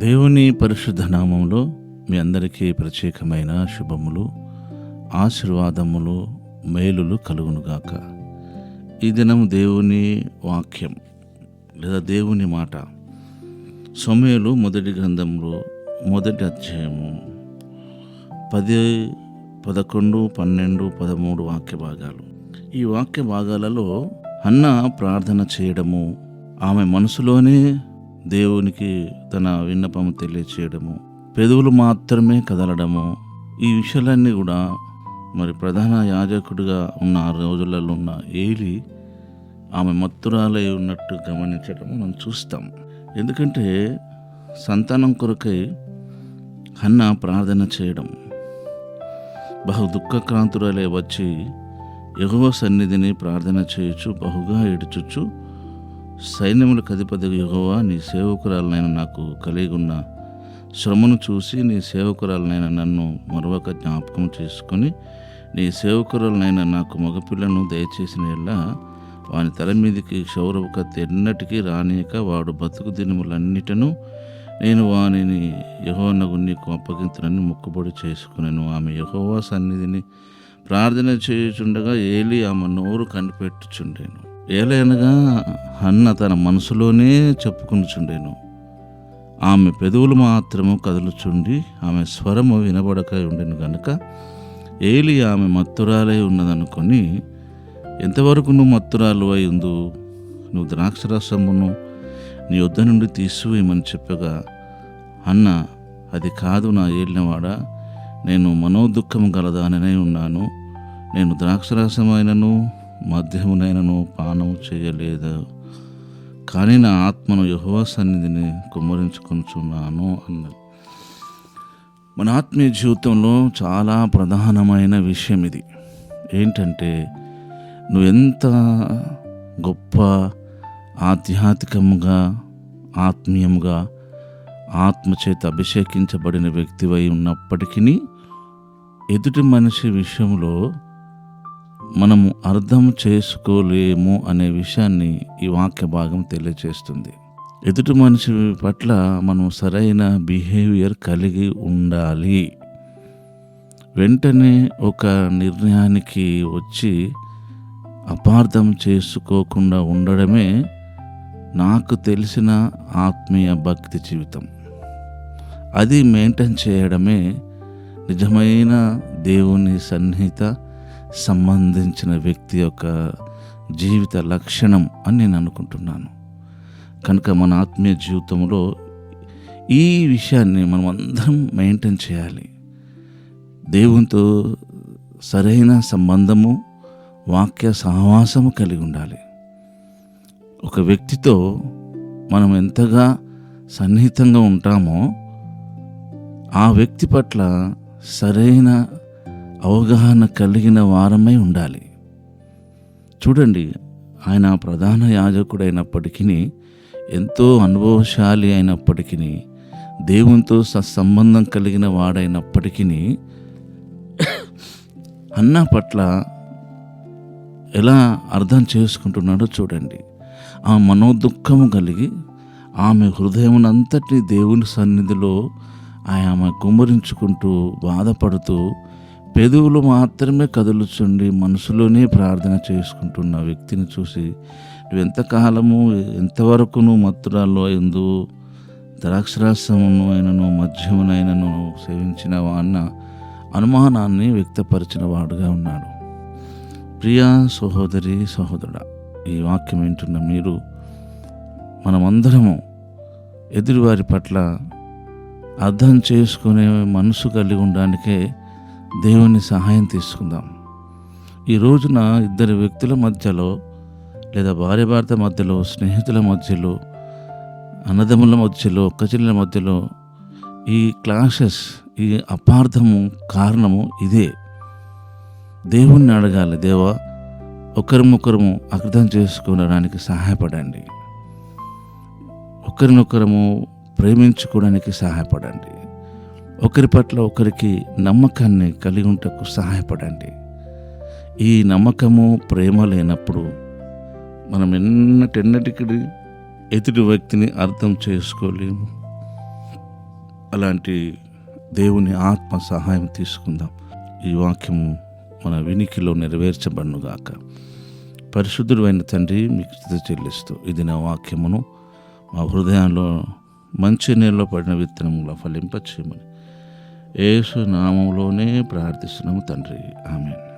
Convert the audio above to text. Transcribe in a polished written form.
దేవుని పరిశుద్ధ నామములో మీ అందరికీ ప్రత్యేకమైన శుభములు, ఆశీర్వాదములు, మేలులు కలుగునుగాక. ఈ దినం దేవుని వాక్యం లేదా దేవుని మాట సమూయేలు మొదటి గ్రంథంలో మొదటి అధ్యాయము 10, 11, 12, 13 వాక్య భాగాలు. ఈ వాక్య భాగాలలో హన్నా ప్రార్థన చేయడము, ఆమె మనసులోనే దేవునికి తన విన్నపం తెలియచేయడము, పెదవులు మాత్రమే కదలడము, ఈ విషయాలన్నీ కూడా మరి ప్రధాన యాజకుడిగా ఉన్న ఆ రోజులలో ఉన్న ఏలి ఆమె మత్తురాలై ఉన్నట్టు గమనించడం మనం చూస్తాం. ఎందుకంటే సంతానం కొరకై హన్నా ప్రార్థన చేయడం, బహు దుఃఖక్రాంతురాలే వచ్చి యెహోవా సన్నిధిని ప్రార్థన చేయొచ్చు, బహుగా ఏడుచుచ్చు, సైన్యములకు అధిపతి యెహోవా, నీ సేవకురాలనైన నాకు కలిగి ఉన్న శ్రమను చూసి నీ సేవకురాలనైన నన్ను మరొక జ్ఞాపకం చేసుకొని నీ సేవకురాలనైన నాకు మగపిల్లను దయచేసిన ఎల్లా వాని తల మీదికి క్షౌరవ కత్తి ఎన్నటికీ రానియక వాడు బతుకు దినములన్నిటను నేను వానిని యెహోవానగు నీకు అప్పగింతునని మొక్కుబడి చేసుకునేను. ఆమె యెహోవా సన్నిధిని ప్రార్థన చేయుచుండగా ఏలి ఆమె నోరు కనిపెట్టుచుండెను. ఏలైనగా హన్న తన మనసులోనే చెప్పుకునిచుండెను. ఆమె పెదవులు మాత్రము కదులుచుండి ఆమె స్వరము వినబడక ఉండెను గనుక ఏలి ఆమె మత్తురాలై ఉన్నదనుకొని, ఎంతవరకు నువ్వు మత్తురాలు అయి ఉందు, నువ్వు ద్రాక్షరసమును నీ వద్ద నుండి తీసివేయమని చెప్పగా, అన్న అది కాదు నా ఏలినవాడా, నేను మనోదుఖము గలదాననే ఉన్నాను, నేను ద్రాక్షరసమైనను మద్యమునైనను పానము చేయలేదు, కానీ నా ఆత్మను యెహోవా సన్నిధిని కుమ్మరించుకొనుచున్నాను అన్నది. మన ఆత్మీయ జీవితంలో చాలా ప్రధానమైన విషయం ఇది. ఏంటంటే, నువ్వెంత గొప్ప ఆధ్యాత్మికంగా, ఆత్మీయంగా, ఆత్మచేత అభిషేకించబడిన వ్యక్తివై ఉన్నప్పటికీ ఎదుటి మనిషి విషయంలో మనము అర్థం చేసుకోలేము అనే విషయాన్ని ఈ వాక్య భాగం తెలియజేస్తుంది. ఎదుటి మనిషి పట్ల మనం సరైన బిహేవియర్ కలిగి ఉండాలి. వెంటనే ఒక నిర్ణయానికి వచ్చి అపార్థం చేసుకోకుండా ఉండడమే నాకు తెలిసిన ఆత్మీయ భక్తి జీవితం. అది మెయింటైన్ చేయడమే నిజమైన దేవుని సన్నిహిత సంబంధించిన వ్యక్తి యొక్క జీవిత లక్షణం అని నేను అనుకుంటున్నాను. కనుక మన ఆత్మీయ జీవితంలో ఈ విషయాన్ని మనం అందరం మెయింటైన్ చేయాలి. దేవునితో సరైన సంబంధము, వాక్య సహవాసము కలిగి ఉండాలి. ఒక వ్యక్తితో మనం ఎంతగా సన్నిహితంగా ఉంటామో ఆ వ్యక్తి పట్ల సరైన అవగాహన కలిగిన వారమై ఉండాలి. చూడండి, ఆయన ప్రధాన యాజకుడైనప్పటికీ, ఎంతో అనుభవశాలి అయినప్పటికీ, దేవునితో సత్సంబంధం కలిగిన వాడైనప్పటికీ హన్నా పట్ల ఎలా అర్థం చేసుకుంటున్నాడో చూడండి. ఆ మనోదుఖము కలిగి ఆమె హృదయమునంతటిని దేవుని సన్నిధిలో ఆమె కుమ్మరించుకుంటూ బాధపడుతూ పెదవులు మాత్రమే కదులుచుండి మనసులోనే ప్రార్థన చేసుకుంటున్న వ్యక్తిని చూసి, నువ్వెంతకాలము ఎంతవరకు నువ్వు మత్తురాల్లో ఎందు ద్రాక్షరసమును అయినను మద్యమునైనను సేవించినవా అన్న అనుమానాన్ని వ్యక్తపరిచిన వాడుగా ఉన్నాడు. ప్రియా సహోదరి సహోదరుడా, ఈ వాక్యం వింటున్న మీరు, మనమందరము ఎదుటివారి పట్ల అర్థం చేసుకునే మనసు కలిగి ఉండడానికే దేవుని సహాయం తీసుకుందాం. ఈ రోజున ఇద్దరు వ్యక్తుల మధ్యలో లేదా భార్యాభర్త మధ్యలో, స్నేహితుల మధ్యలో, అన్నదమ్ముల మధ్యలో, ఒక్కచెల్లెల మధ్యలో ఈ క్లాషెస్, ఈ అపార్థము కారణము ఇదే. దేవుణ్ణి అడగాలి, దేవా ఒకరినొకరము అర్థం చేసుకోవడానికి సహాయపడండి, ఒకరినొకరము ప్రేమించుకోవడానికి సహాయపడండి, ఒకరి పట్ల ఒకరికి నమ్మకాన్ని కలిగి ఉంటకు సహాయపడండి. ఈ నమ్మకము, ప్రేమ లేనప్పుడు మనం ఎన్నటికీ ఎదుటి వ్యక్తిని అర్థం చేసుకోలేము, అలాంటి దేవుని ఆత్మ సహాయం తీసుకుందాం. ఈ వాక్యము మన వినికిలో నెరవేర్చబడునుగాక. పరిశుద్ధుడు అయిన తండ్రి, మీకు స్తుతి చెల్లిస్తూ ఇది నా వాక్యమును మా హృదయంలో మంచి నీళ్ళలో పడిన విత్తనములా ఫలింపచేయమని యేసు నామములోనే ప్రార్థిస్తున్నాము తండ్రి. ఆమేన్.